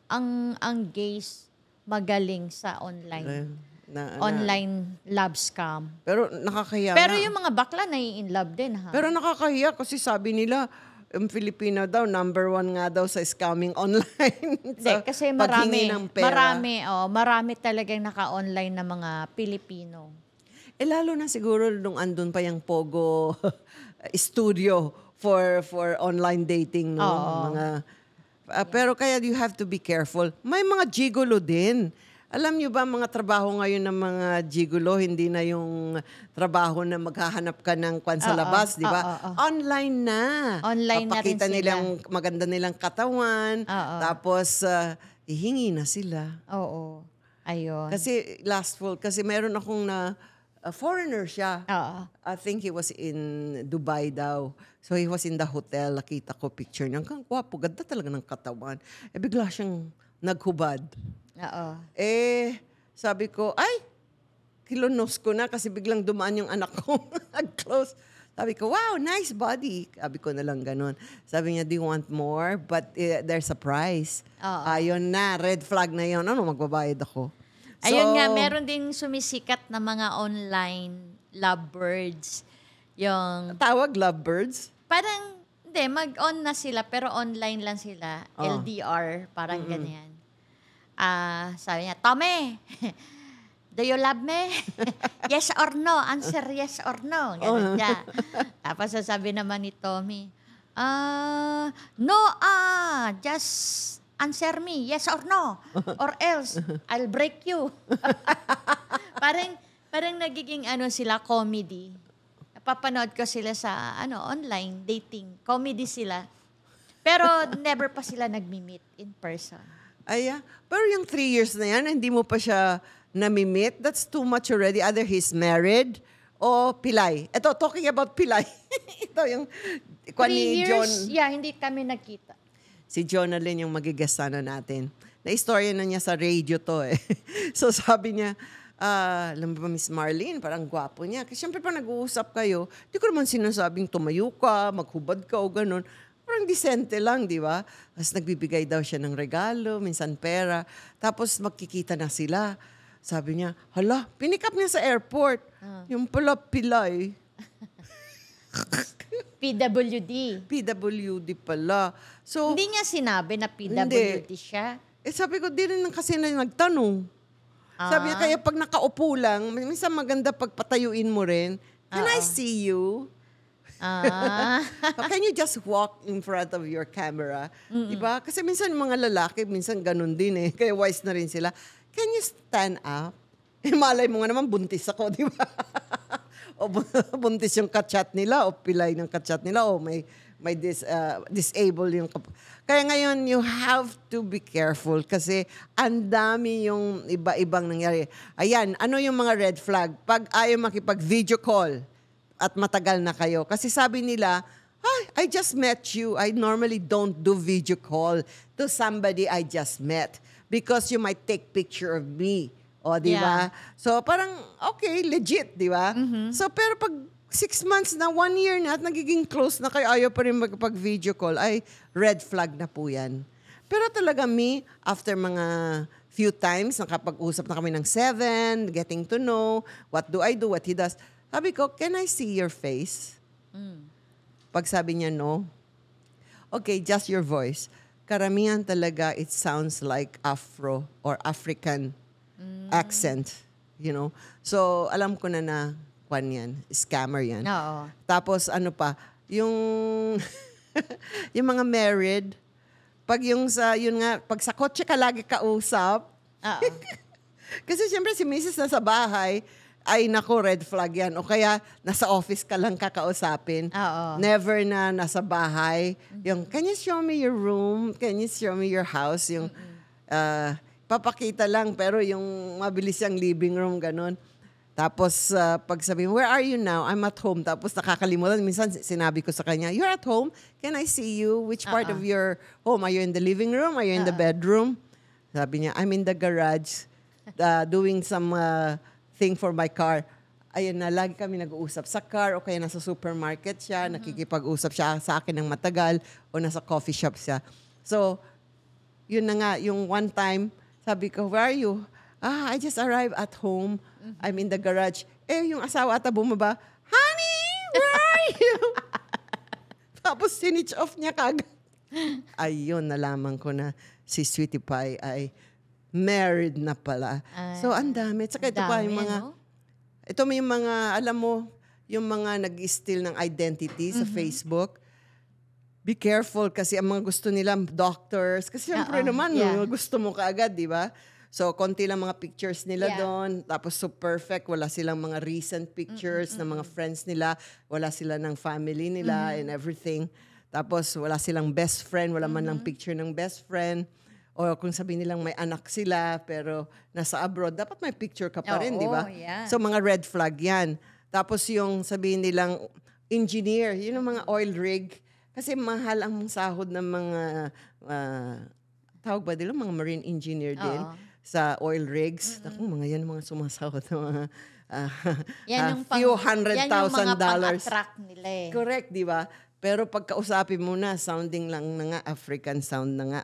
ang gays magaling sa online. Online love scam. Pero nakakahiya. Pero yung mga bakla nai-in love din ha. Pero nakakahiya kasi sabi nila, yung Filipino daw, number 1 nga daw sa scamming online. Hindi, kasi marami talagang naka-online na mga Pilipino. Lalo na siguro nung andun pa yung Pogo studio for online dating. No? Pero kaya you have to be careful. May mga gigolo din. Alam niyo ba, mga trabaho ngayon ng mga gigolo, hindi na yung trabaho na maghahanap ka ng kwan sa labas, di ba? Online na. Online na rin Papakita sila. nilang maganda nilang katawan, tapos hihingi na sila. Oo. Ayun. Kasi kasi meron akong foreigner siya. I think he was in Dubai daw. So he was in the hotel, nakita ko picture niya. Ang gwapo, ganda talaga ng katawan. Bigla siyang naghubad. Sabi ko, ay, kilonos ko na kasi biglang dumaan yung anak ko. Nag-close. Sabi ko, wow, nice body. Sabi ko na lang ganun. Sabi niya, do you want more? But there's a price. Ayun na, red flag na yun. Ano, magbabayad ako. Ayun nga, meron ding sumisikat na mga online lovebirds. Yung Tawag lovebirds? parang, hindi, mag-on na sila, pero online lang sila. LDR, parang ganyan. Sabi niya, Tommy, do you love me? Yes or no? Answer yes or no. Ganun niya. Tapos sasabi naman ni Tommy, no, just answer me, yes or no. Or else, I'll break you. parang nagiging sila, comedy. Napapanood ko sila sa online dating. Comedy sila. Pero never pa sila nagmi-meet in person. Pero yung 3 years na yan, hindi mo pa siya nami-meet, that's too much already. Either he's married o pilay. Ito, talking about pilay. Ito yung 3 years, John. hindi kami nagkita. Si Jonalyn yung magigest sana natin. Na-istorya na niya sa radio to eh. So sabi niya, alam mo ba Miss Marlene, parang gwapo niya. Kasi syempre pa nag-uusap kayo, di ko naman sinasabing tumayo ka, maghubad ka o ganun. Parang disente lang, di ba? Tapos nagbibigay daw siya ng regalo, minsan pera. Tapos magkikita na sila. Sabi niya, hala, pinik up niya sa airport. Yung pala pilay. PWD pala. So, Hindi niya sinabi na PWD siya. sabi ko, di rin kasi na nagtanong. Sabi niya, kaya pag nakaupo lang, minsan maganda pag patayuin mo rin, can I see you? Can you just walk in front of your camera? Diba? Kasi minsan mga lalaki, minsan ganun din eh. Kaya wise na rin sila. Can you stand up? Malay mo nga naman, buntis ako, di ba? O buntis yung kachat nila, o pilay ng kachat nila, o may disable yung... Kaya ngayon, you have to be careful kasi ang dami yung iba-ibang nangyari. Ayan, ano yung mga red flag? Pag ayaw makipag-video call, at matagal na kayo. Kasi sabi nila, I just met you. I normally don't do video call to somebody I just met because you might take picture of me. O, di ba? So, parang, okay, legit, di ba? So, pero pag 6 months na, 1 year na, at nagiging close na kayo, ayaw pa rin magpag-video call, ay red flag na po yan. Pero talaga after mga few times, nakapag-usap na kami ng 7, getting to know, what do I do, what he does, sabi ko, can I see your face? Pag sabi niya no, okay, just your voice. Karamihan talaga, it sounds like Afro or African accent, you know. So, alam ko na kwan yan, scammer yan. Oo. Tapos, ano pa, yung, yung mga married, pag pag sa kotse ka lagi kausap, kasi siyempre si Mrs. nasa bahay, ay nako, red flag yan. O kaya, nasa office ka lang kakausapin. Oo. Never na nasa bahay. Yung, can you show me your room? Can you show me your house? Yung, papakita lang, pero yung mabilis yung living room, ganun. Tapos, pag sabihin, where are you now? I'm at home. Tapos nakakalimutan. Minsan, sinabi ko sa kanya, you're at home? Can I see you? Which part of your home? Are you in the living room? Are you in the bedroom? Sabi niya, I'm in the garage doing some thing for my car. Ayun na, lagi kami nag-uusap sa car o kaya nasa supermarket siya, nakikipag-usap siya sa akin ng matagal o nasa coffee shop siya. So, yun na nga, yung one time, sabi ko, where are you? I just arrived at home. I'm in the garage. Yung asawa ata bumaba, honey, where are you? Tapos sinitch off niya kagad. Ayun, nalaman ko na si Sweetie Pie ay married na pala. So, ang dami. Tsaka ito pa yung mga, no? Ito may yung mga, alam mo, yung mga nag-steal ng identity sa Facebook. Be careful kasi ang mga gusto nila, doctors. Kasi syempre naman, gusto mo kaagad, di ba? So, konti lang mga pictures nila doon. Tapos, so perfect. Wala silang mga recent pictures ng mga friends nila. Wala sila ng family nila and everything. Tapos, wala silang best friend. Wala man lang picture ng best friend. O kung sabihin nilang may anak sila, pero nasa abroad, dapat may picture ka pa rin, di ba? Yeah. So, mga red flag yan. Tapos, yung sabihin nilang engineer, yun ang mga oil rig. Kasi mahal ang sahod ng mga, tawag ba nila, mga marine engineer din sa oil rigs. Naku, mga yan, mga sumasahod ng mga few $100,000. Yan yung mga pang-attract nila eh. Correct, di ba? Pero pagkausapin mo na, sounding lang na nga, African sound na nga.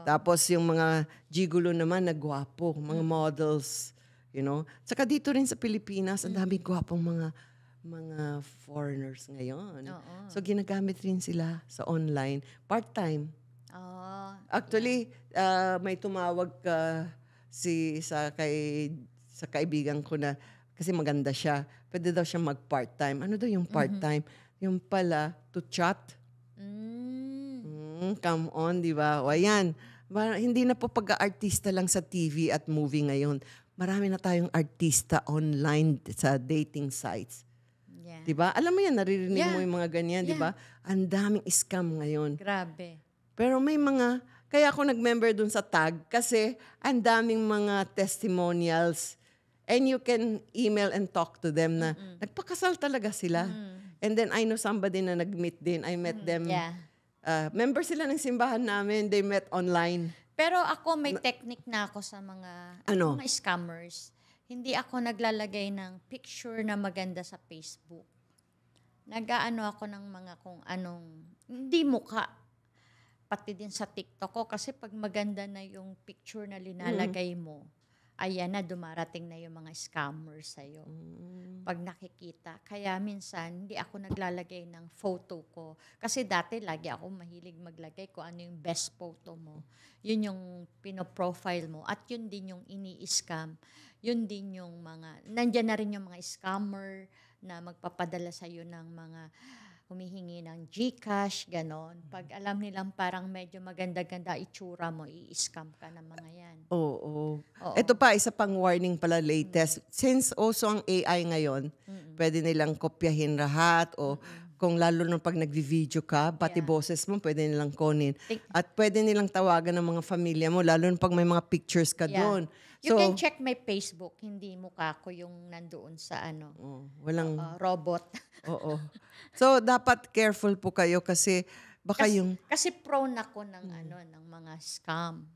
Tapos yung mga gigolo naman, nagwapo, mga models, you know. Saka dito rin sa Pilipinas, ang daming gwapong mga foreigners ngayon. So ginagamit rin sila sa online, part-time. Actually, may tumawag sa kaibigan ko na, kasi maganda siya, pwede daw siya mag-part-time. Ano daw yung part-time? Yung pala, to chat. Come on, di ba? O ayan, hindi na po pag-artista lang sa TV at movie ngayon. Marami na tayong artista online sa dating sites. Yeah. Di ba? Alam mo yan, naririnig mo yung mga ganyan, di ba? Ang daming scam ngayon. Grabe. Pero may mga, kaya ako nag-member dun sa tag kasi ang daming mga testimonials and you can email and talk to them na nagpakasal talaga sila. And then I know somebody na nag-meet din. I met them. Yeah. Member sila ng simbahan namin. They met online. Pero ako may technique na ako sa mga scammers. Hindi ako naglalagay ng picture na maganda sa Facebook. Nag-aano ako ng mga kung anong, hindi mukha. Pati din sa TikTok ko. Kasi pag maganda na yung picture na linalagay mo, ayan na, dumarating na yung mga scammers sa'yo. Pag nakikita. Kaya minsan, hindi ako naglalagay ng photo ko. Kasi dati, lagi ako mahilig maglagay kung ano yung best photo mo. Yun yung pinoprofile mo. At yun din yung ini-scam. Yun din yung mga, nandyan na rin yung mga scammer na magpapadala sa'yo ng mga humihingi ng GCash, ganon. Pag alam nilang parang medyo maganda-ganda itsura mo, i-scam ka ng mga yan. Oo. Ito pa, isa pang warning pala latest. Since also ang AI ngayon, pwede nilang kopyahin lahat o kung lalo na pag nagvi-video ka, pati boses mo, pwede nilang kunin. At pwede nilang tawagan ng mga familia mo, lalo na pag may mga pictures ka doon. You can check my Facebook, hindi mukha ko yung nandoon sa walang robot. Oo. So dapat careful po kayo kasi baka kasi prone ako ng ng mga scam.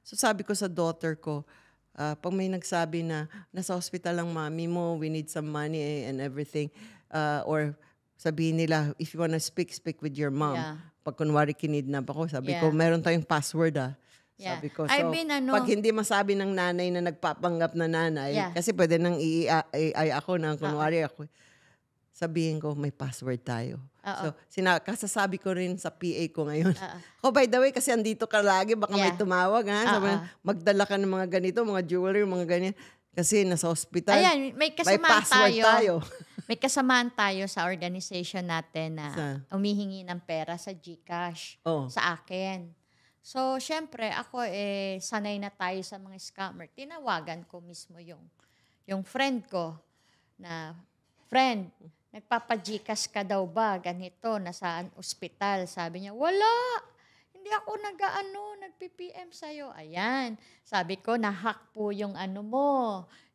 So sabi ko sa daughter ko, pag may nagsabi na nasa hospital ang mami mo, we need some money and everything, or sabihin nila, if you wanna speak with your mom. Pag kunwari kinidnap ako, sabi ko, meron tayong password Sabi ko, so, pag hindi masabi ng nanay na nagpapanggap na nanay, kasi pwede nang i-AI ako na kunwari ako, sabihin ko, may password tayo. So, kasasabi ko rin sa PA ko ngayon. By the way, kasi andito ka lagi, baka may tumawag. Sabi, magdala ka ng mga ganito, mga jewelry, mga ganyan. Kasi nasa hospital, ayan, may password tayo. May kasamaan tayo sa organization natin na humihingi ng pera sa GCash sa akin. So, syempre, ako sanay na tayo sa mga scammer. Tinawagan ko mismo yung friend ko. na, friend, nagpapajikas ka daw ba? Ganito, nasaan ospital? Sabi niya, wala. Hindi ako nag-PPM sa'yo. Ayan. Sabi ko, na-hack po yung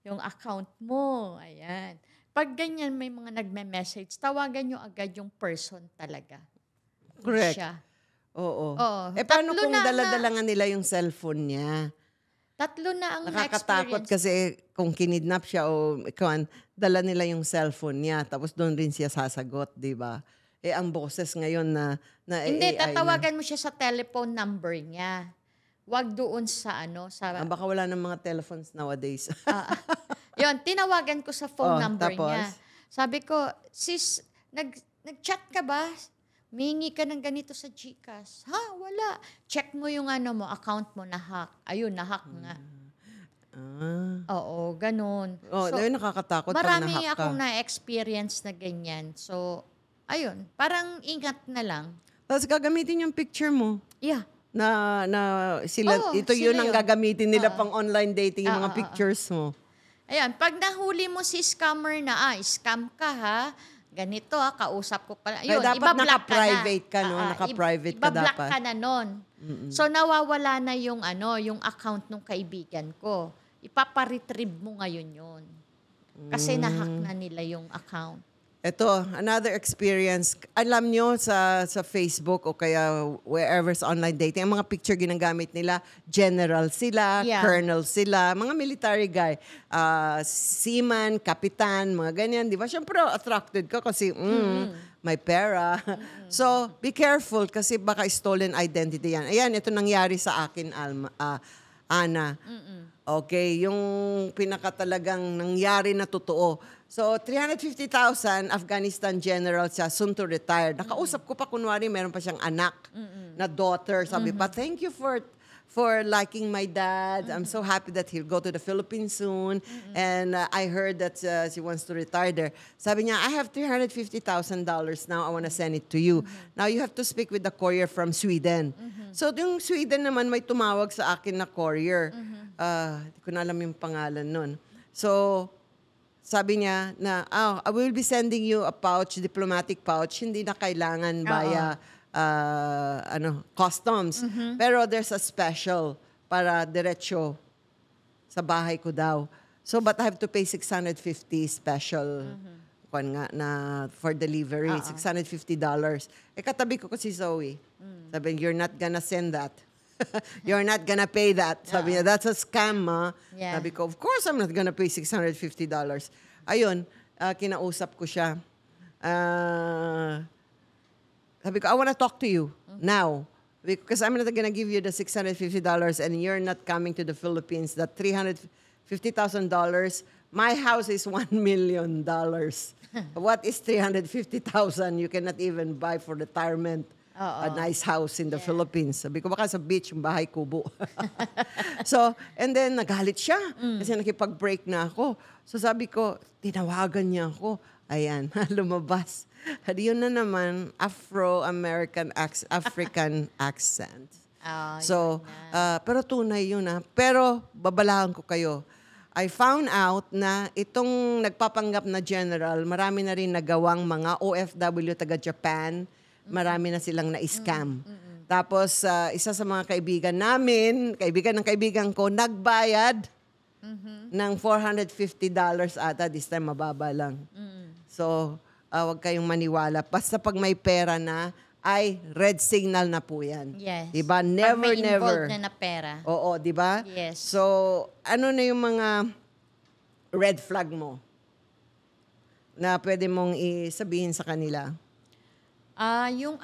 yung account mo. Ayan. Pag ganyan may mga nagme-message, tawagan nyo agad yung person talaga. Correct. Siya. Oo. Oo. Paano Tatlo kung na dala-dala nga nila yung cellphone niya? Tatlo na ang Nakakatakot na-experience. kasi kung kinidnap siya o dala nila yung cellphone niya tapos doon rin siya sasagot, di ba? Ang boses ngayon na Hindi, AI tatawagan mo siya sa telephone number niya. Wag doon sa baka wala ng mga telephones nowadays. Yun, tinawagan ko sa phone number tapos? niya. Sabi ko, sis, nag-chat ka ba? Mingi ka ng ganito sa GCash. Ha? Wala. Check mo yung account mo na-hack. Ayun, na-hack nga. Oo, ganun. Nakakatakot pag marami na-hack ka. akong na-experience na ganyan. So, ayun, parang ingat na lang. Tapos gagamitin yung picture mo. Yeah. Na sila, ito sila yun ang yun. gagamitin nila pang online dating, yung mga pictures mo. Ayan, pag nahuli mo si scammer na, scam ka ha, ganito kausap ko pala. Ayun, dapat ibablock naka-private ka, no? na. Naka-private ka Ibablock dapat. ka na nun. So, nawawala na yung account ng kaibigan ko. Ipapa-retrieve mo ngayon yun. Kasi nahack na nila yung account. Ito, another experience. Alam nyo sa Facebook o kaya wherever sa online dating, ang mga picture ginagamit nila, general sila, colonel sila, mga military guy, seaman, kapitan, mga ganyan, di ba? Siyempre, attracted ka kasi, may pera. So, be careful kasi baka stolen identity yan. Ayan, ito nangyari sa akin, Ana. Okay, yung pinakatalagang nangyari na totoo. So, 350,000 Afghanistan general siya, soon to retire. Nakausap ko pa, kunwari, meron pa siyang anak na daughter. Sabi pa, thank you for liking my dad. I'm so happy that he'll go to the Philippines soon. And I heard that she wants to retire there. Sabi niya, I have $350,000 now. I want to send it to you. Now, you have to speak with the courier from Sweden. So, yung Sweden naman may tumawag sa akin na courier. Hindi ko na alam yung pangalan nun. So, sabi niya na, I will be sending you a pouch, diplomatic pouch. Hindi na kailangan via customs. Pero there's a special para diretso sa bahay ko daw. So, but I have to pay 650 special for delivery. $650. Katabi ko si Zoe. Sabi, you're not gonna send that. You're not gonna pay that. Sabi niya, that's a scam, ma. Yeah. Sabi ko, of course I'm not gonna pay $650. Ayun, kinausap ko siya. Sabi ko, I wanna talk to you now. Because I'm not gonna give you the $650 and you're not coming to the Philippines. That $350,000, my house is $1 million. What is $350,000? You cannot even buy for retirement. A nice house in the Philippines. Sabi ko, baka sa beach, yung bahay kubo. So, and then nagalit siya. Kasi nakipag-break na ako. So sabi ko, tinawagan niya ako. Ayan, lumabas. Yun na naman, African accent. So, pero tunay yun Pero, babalahan ko kayo. I found out na itong nagpapanggap na general, marami na rin nagawang mga OFW taga Japan. Marami na silang na-scam. Tapos, isa sa mga kaibigan namin, kaibigan ng kaibigan ko, nagbayad ng $450 ata. This time, mababa lang. So, wag kayong maniwala. Basta pag may pera na, ay red signal na po yan. Yes. Diba? Pag Never, may never. involved na pera. Oo, diba? Yes. So, ano na yung mga red flag mo na pwede mong isabihin sa kanila? Yung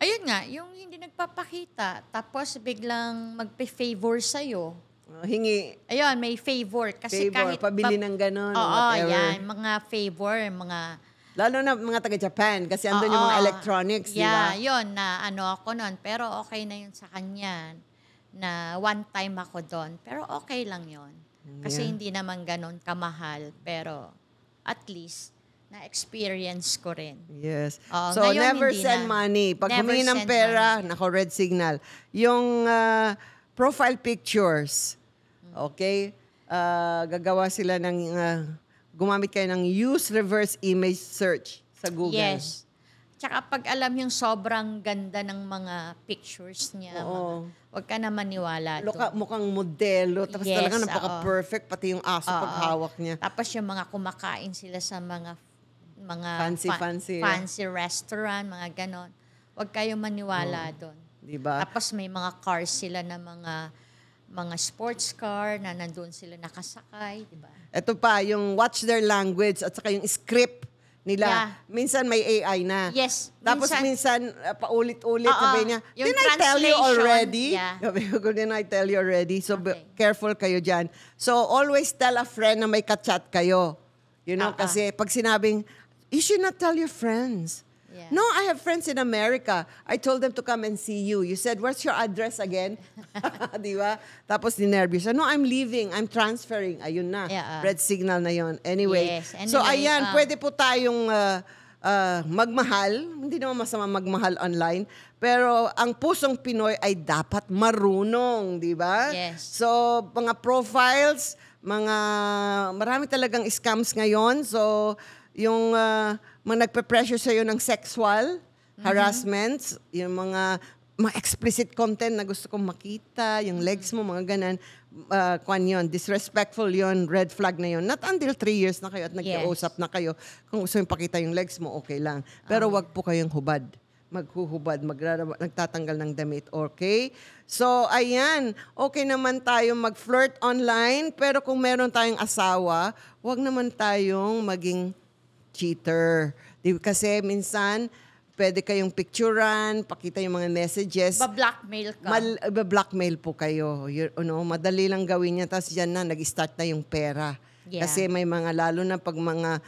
ayun nga, yung hindi nagpapakita, tapos biglang magpe-favor sa'yo. Hingi. Ayun, may favor. Kasi Favor, kahit pabili ng ganon, Oo, whatever. yan, mga favor, mga... Lalo na mga taga-Japan kasi andun yung mga electronics, di ba? Yun, na ako nun. Pero okay na yun sa kanya. Na one time ako doon. Pero okay lang yun. Kasi hindi naman ganon kamahal. Pero at least, na-experience ko rin. Yes. So, never send money. Pag humingi ng pera, nako, red signal. Yung profile pictures, okay? Gagawa sila ng gumamit kayo ng use reverse image search sa Google. Yes. Tsaka pag alam yung sobrang ganda ng mga pictures niya, huwag ka na maniwala doon. Mukhang modelo, tapos Yes, talaga napaka-perfect, pati yung aso paghawak niya. Tapos yung mga kumakain sila sa mga Fancy restaurant, mga ganon. Huwag kayong maniwala doon. Diba? Tapos may mga cars sila na mga sports car na nandun sila nakasakay, di ba? Ito pa, yung watch their language at saka yung script nila. Yeah. Minsan may AI na. Yes. Tapos minsan paulit-ulit, sabi niya, yung didn't I tell you translation, already? yeah. Sabi ko, didn't I tell you already? So Okay. careful kayo dyan. So always tell a friend na may ka-chat kayo. You know, kasi pag sinabing, you should not tell your friends. Yeah. No, I have friends in America. I told them to come and see you. You said, where's your address again? Di ba? Tapos ninervyos. No, I'm leaving. I'm transferring. Ayun na. Yeah, Red signal na yon. Anyway. Yes. So Anyway, ayan, pwede po tayong magmahal. Hindi naman masama magmahal online. Pero ang pusong Pinoy ay dapat marunong. Di ba? Yes. So mga profiles, marami talagang scams ngayon. So yung mga nagpe-pressure sa'yo ng sexual harassments, yung mga explicit content na gusto kong makita, yung legs mo, mga ganan, yun, disrespectful yun, red flag na yun. Not until 3 years na kayo at nag-uusap na kayo. Kung gusto yung pakita yung legs mo, okay lang. Pero wag po kayong hubad. Maghuhubad, nagtatanggal ng damit, okay? So, ayan, okay naman tayo mag-flirt online, pero kung meron tayong asawa, wag naman tayong maging cheater. Kasi minsan, pwede kayong picturean, pakita yung mga messages. Ba-blackmail ka. Blackmail po kayo. Madali lang gawin niya, tapos dyan na, nag-start na yung pera. Yeah. Kasi may mga, lalo na pag mga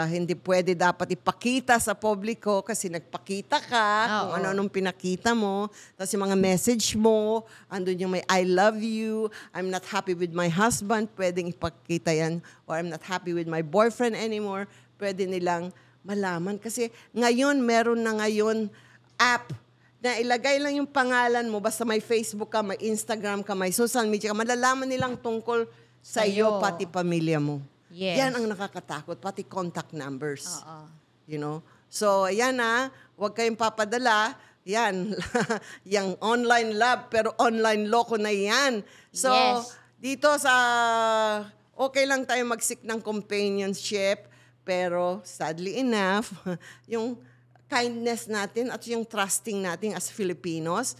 hindi pwede dapat ipakita sa publiko kasi nagpakita ka kung ano-anong pinakita mo. Tapos yung mga message mo, andun yung may I love you, I'm not happy with my husband, pwedeng ipakita yan. Or I'm not happy with my boyfriend anymore, pwede nilang malaman. Kasi ngayon, meron na ngayon app na ilagay lang yung pangalan mo, basta may Facebook ka, may Instagram ka, may social media ka, malalaman nilang tungkol sa iyo, pati pamilya mo. Yes. Yan ang nakakatakot, pati contact numbers. You know? So, yan huwag kayong papadala. Yan, yung online love, pero online loko na yan. So, dito okay lang tayo mag-seek ng companionship, pero sadly enough, yung kindness natin at yung trusting natin as Filipinos,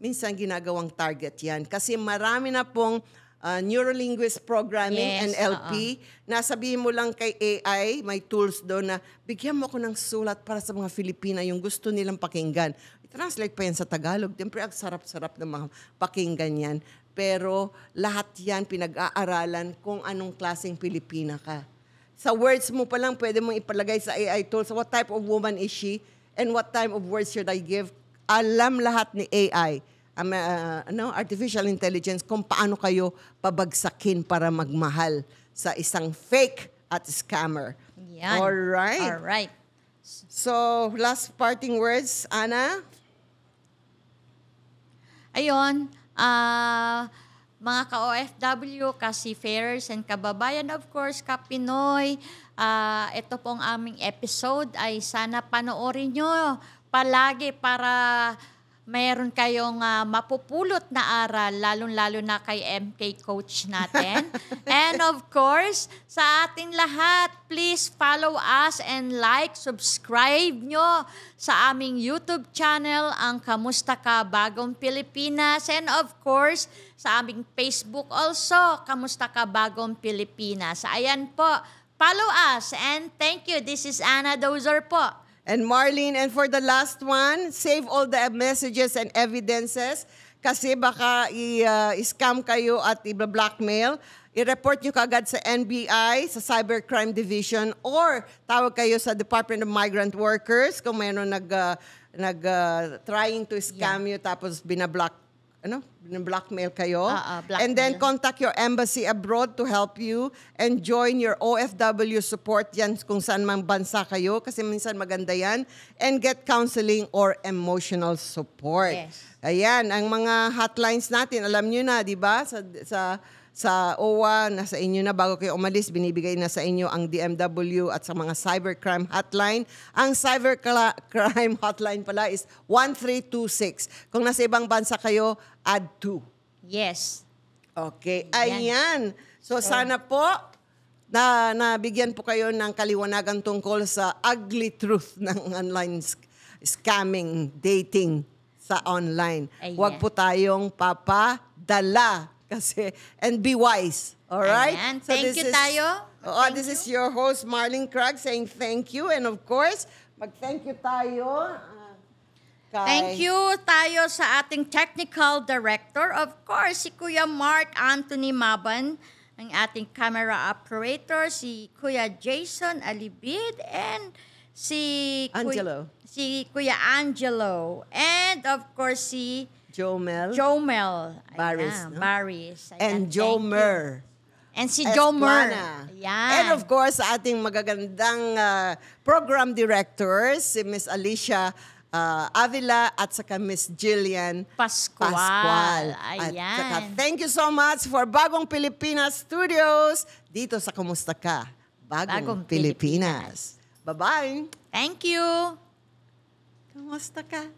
minsan ginagawang target yan. Kasi marami na pong neurolinguist programming and LP, nasabihin mo lang kay AI, may tools doon na bigyan mo ako ng sulat para sa mga Filipina, yung gusto nilang pakinggan. I-translate pa yan sa Tagalog. Siyempre, ang sarap-sarap ng mga pakinggan yan. Pero lahat yan pinag-aaralan kung anong klaseng Pilipina ka. Sa words mo pa lang, pwede mong ipalagay sa AI tools, what type of woman is she and what type of words should I give. Alam lahat ni AI. Artificial intelligence, kung paano kayo pabagsakin para magmahal sa isang fake at scammer. Yan. Alright. So, last parting words, Ana? Ayun, mga ka-OFW, ka-seafarers and kababayan, of course, ka-Pinoy, ito pong aming episode ay sana panoorin nyo palagi para mayroon kayong mapupulot na aral, lalong-lalo na kay MK Coach natin. And of course, sa ating lahat, please follow us and subscribe nyo sa aming YouTube channel, ang Kamusta Ka Bagong Pilipinas. And of course, sa aming Facebook also, Kamusta Ka Bagong Pilipinas. Ayan po, follow us and thank you. This is Ana Dozer po. And Marlene, and for the last one, save all the messages and evidences kasi baka i-scam kayo at i-blackmail. I-report nyo kagad sa NBI, sa Cybercrime Division, or tawag kayo sa Department of Migrant Workers kung mayroon trying to scam you tapos blackmail kayo. Blackmail. And then contact your embassy abroad to help you and join your OFW support yan kung saan mang bansa kayo kasi minsan maganda yan. And get counseling or emotional support. Yes. Ayan, ang mga hotlines natin, alam nyo na, di ba? sa OWA, nasa inyo na. Bago kayo umalis, binibigay na sa inyo ang DMW at sa mga cybercrime hotline. Ang cybercrime hotline pala is 1326. Kung nasa ibang bansa kayo, add 2. Yes. Okay, ayan. So sana po na nabigyan po kayo ng kaliwanagan tungkol sa ugly truth ng online scamming, dating sa online. Ayan. Huwag po tayong papadala kasi and be wise. All right? Ayan. Thank you tayo. This is your host Marlene Craig saying thank you, and of course, mag-thank you tayo. Thank you tayo sa ating technical director. Of course, si Kuya Mark Anthony Maban, ang ating camera operator, si Kuya Jason Alibid, and si Kuya Angelo. And of course, si Jomel Baris. no? Baris. Ayan, and Jomer. And si Jomer. Ayan. And of course, sa ating magagandang program directors, si Miss Alicia Avila at saka Miss Jillian Pascual. At Ayan. saka thank you so much for Bagong Pilipinas Studios dito sa Kumusta Ka? Bagong Pilipinas. Bye-bye. Thank you. Kumusta ka?